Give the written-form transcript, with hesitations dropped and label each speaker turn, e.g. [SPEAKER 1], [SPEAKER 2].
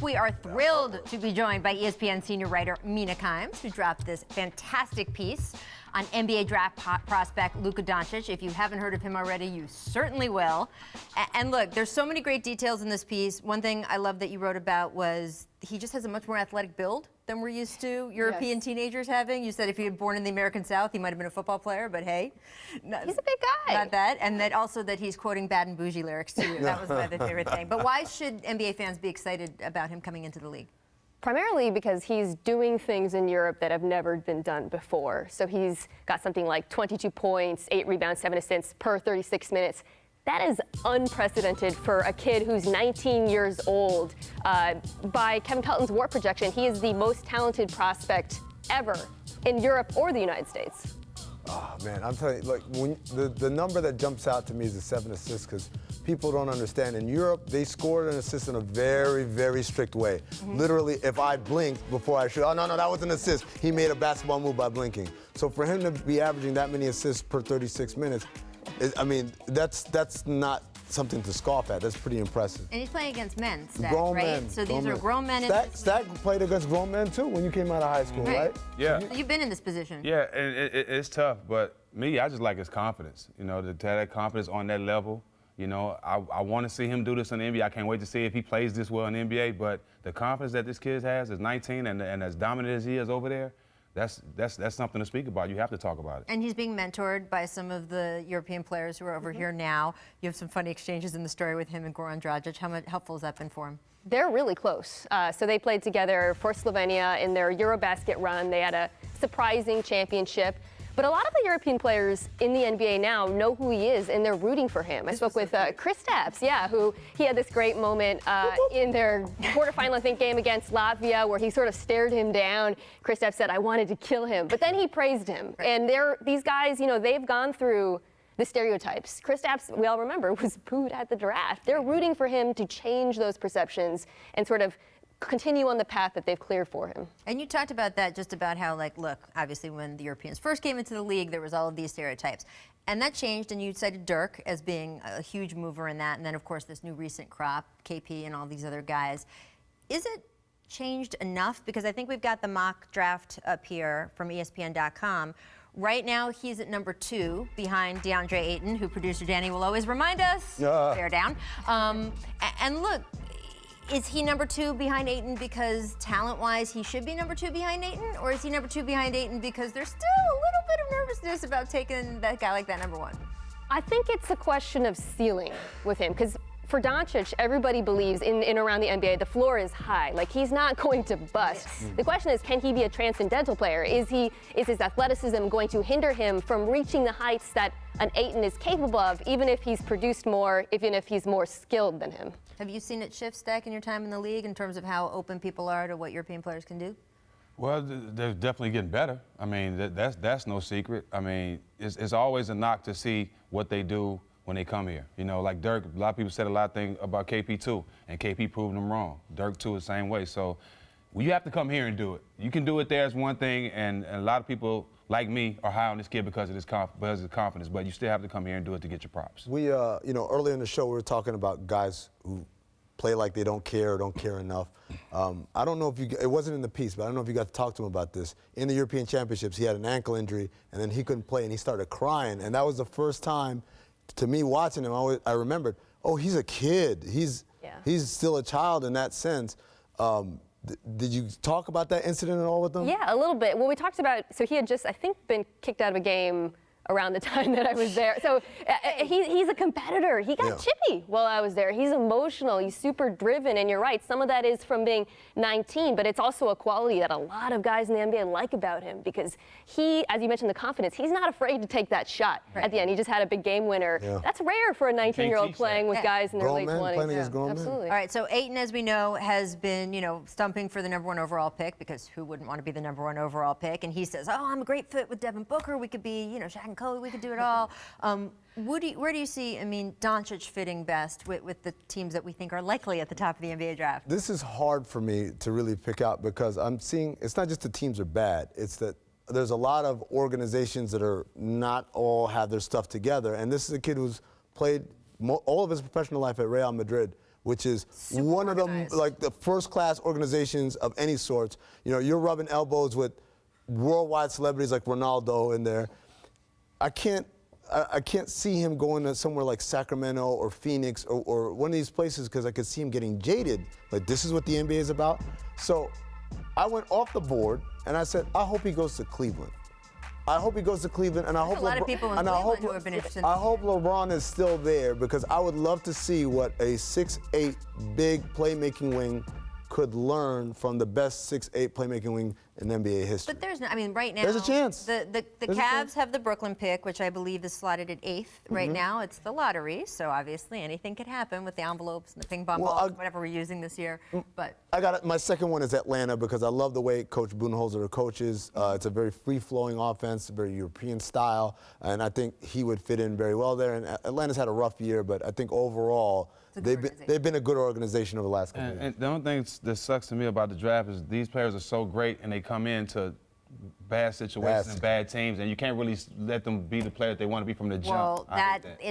[SPEAKER 1] We are thrilled to be joined by ESPN senior writer Mina Kimes, who dropped this fantastic piece on NBA draft prospect Luka Doncic. If you haven't heard of him already, you certainly will. And look, there's so many great details in this piece. One thing I love that you wrote about was he just has a much more athletic build than we're used to European teenagers having. You said if he had born in the American South, he might have been a football player, but hey.
[SPEAKER 2] He's a big guy.
[SPEAKER 1] Not that. And that also that he's quoting Bad and Bougie lyrics too. That was my other favorite thing. But why should NBA fans be excited about him coming into the league?
[SPEAKER 2] Primarily because he's doing things in Europe that have never been done before. So he's got something like 22 points, 8 rebounds, 7 assists per 36 minutes. That is unprecedented for a kid who's 19 years old. By Kevin Pelton's WARP projection, he is the most talented prospect ever in Europe or the United States.
[SPEAKER 3] Oh, man, I'm telling you, like, when the number that jumps out to me is the 7 assists, because people don't understand. In Europe, they scored an assist in a very, very strict way. Literally, if I blinked before I shoot, oh, no, that was an assist. He made a basketball move by blinking. So for him to be averaging that many assists per 36 minutes, I mean, that's not something to scoff at. That's pretty impressive.
[SPEAKER 1] And he's playing against men, Stack,
[SPEAKER 3] grown
[SPEAKER 1] right?
[SPEAKER 3] men.
[SPEAKER 1] So these are grown men.
[SPEAKER 3] Stack played against grown men, too, when you came out of high school, right?
[SPEAKER 4] Yeah.
[SPEAKER 1] So you've been in this position.
[SPEAKER 4] Yeah, and it's tough, but me, I just like his confidence. You know, to have that confidence on that level. You know, I want to see him do this in the NBA. I can't wait to see if he plays this well in the NBA. But the confidence that this kid has is 19 and as dominant as he is over there, that's something to speak about. You have to talk about it.
[SPEAKER 1] And he's being mentored by some of the European players who are over here now. You have some funny exchanges in the story with him and Goran Dragic. How much helpful has that been for him?
[SPEAKER 2] They're really close. So they played together for Slovenia in their Eurobasket run. They had a surprising championship. But a lot of the European players in the NBA now know who he is, and they're rooting for him. I spoke with Kristaps, who he had this great moment in their quarterfinal, I think, game against Latvia, where he sort of stared him down. Kristaps said, "I wanted to kill him," but then he praised him. And these guys, you know, they've gone through the stereotypes. Kristaps, we all remember, was booed at the draft. They're rooting for him to change those perceptions and sort of continue on the path that they've cleared for him.
[SPEAKER 1] And you talked about that, just about how, like, look, obviously when the Europeans first came into the league, there was all of these stereotypes. And that changed, and you cited Dirk as being a huge mover in that. And then, of course, this new recent crop, KP and all these other guys. Is it changed enough? Because I think we've got the mock draft up here from ESPN.com. Right now, he's at number 2 behind DeAndre Ayton, who producer Danny will always remind us, bear down. And look, is he number 2 behind Ayton because talent-wise he should be number 2 behind Ayton? Or is he number 2 behind Ayton because there's still a little bit of nervousness about taking that guy like that number 1?
[SPEAKER 2] I think it's a question of ceiling with him, because for Doncic, everybody believes in and around the NBA, the floor is high. Like, he's not going to bust. Yes. The question is, can he be a transcendental player? Is his athleticism going to hinder him from reaching the heights that an Ayton is capable of, even if he's produced more, even if he's more skilled than him?
[SPEAKER 1] Have you seen it shift, Stack, in your time in the league in terms of how open people are to what European players can do?
[SPEAKER 4] Well, they're definitely getting better. I mean, that's no secret. I mean, it's always a knock to see what they do when they come here. You know, like Dirk, a lot of people said a lot of things about KP too, and KP proved them wrong. Dirk too, the same way. So you have to come here and do it. You can do it there as one thing, and a lot of people like me are high on this kid because of his confidence, but you still have to come here and do it to get your props.
[SPEAKER 3] We, you know, earlier in the show we were talking about guys who play like they don't care or don't care enough. I don't know if it wasn't in the piece, but I don't know if you got to talk to him about this. In the European Championships, he had an ankle injury, and then he couldn't play, and he started crying, and that was the first time, to me, watching him, I remembered, oh, he's a kid. He's still a child in that sense. Did you talk about that incident at all with them?
[SPEAKER 2] Yeah, a little bit. Well, we talked about, so he had just, I think, been kicked out of a game around the time that I was there. So he's a competitor. He got chippy while I was there. He's emotional. He's super driven. And you're right, some of that is from being 19, but it's also a quality that a lot of guys in the NBA like about him, because he, as you mentioned, the confidence, he's not afraid to take that shot at the end. He just had a big game winner. Yeah. That's rare for a 19-year-old playing with guys in their late 20s.
[SPEAKER 1] Absolutely. All right, so Ayton, as we know, has been, you know, stumping for the number 1 overall pick, because who wouldn't want to be the number 1 overall pick? And he says, oh, I'm a great fit with Devin Booker. We could be, you know, Shaq and Kobe. We could do it all. Where do you see, I mean, Doncic fitting best with the teams that we think are likely at the top of the NBA draft?
[SPEAKER 3] This is hard for me to really pick out, because I'm seeing, it's not just the teams are bad, it's that there's a lot of organizations that are not all have their stuff together. And this is a kid who's played all of his professional life at Real Madrid, which is
[SPEAKER 1] Super
[SPEAKER 3] one
[SPEAKER 1] organized.
[SPEAKER 3] of them, like the first-class organizations of any sorts. You know, you're rubbing elbows with worldwide celebrities like Ronaldo in there. I can't see him going to somewhere like Sacramento or Phoenix or one of these places because I could see him getting jaded. Like, this is what the NBA is about. So I went off the board and I said, I hope he goes to Cleveland. I hope he goes to Cleveland, and I hope
[SPEAKER 1] a lot of people in Cleveland who have been interested in
[SPEAKER 3] I hope LeBron is still there because I would love to see what a 6'8" big playmaking wing could learn from the best 6'8" playmaking wing in NBA history.
[SPEAKER 1] But there's no, I mean, right now.
[SPEAKER 3] There's a chance.
[SPEAKER 1] The
[SPEAKER 3] There's a
[SPEAKER 1] Cavs
[SPEAKER 3] chance.
[SPEAKER 1] have the Brooklyn pick, which I believe is slotted at 8th right
[SPEAKER 3] Mm-hmm.
[SPEAKER 1] now. It's the lottery, so obviously anything could happen with the envelopes and the ping pong
[SPEAKER 3] Well,
[SPEAKER 1] balls, whatever we're using this year. But
[SPEAKER 3] I got it. My second one is Atlanta because I love the way Coach Budenholzer coaches. It's a very free-flowing offense, very European style, and I think he would fit in very well there. And Atlanta's had a rough year, but I think overall they've been a good organization over the last couple of years.
[SPEAKER 4] And the only thing that sucks to me about the draft is these players are so great and they come into bad situations and bad teams, and you can't really let them be the player that they want to be from the jump.
[SPEAKER 1] well,
[SPEAKER 4] I hate
[SPEAKER 1] it's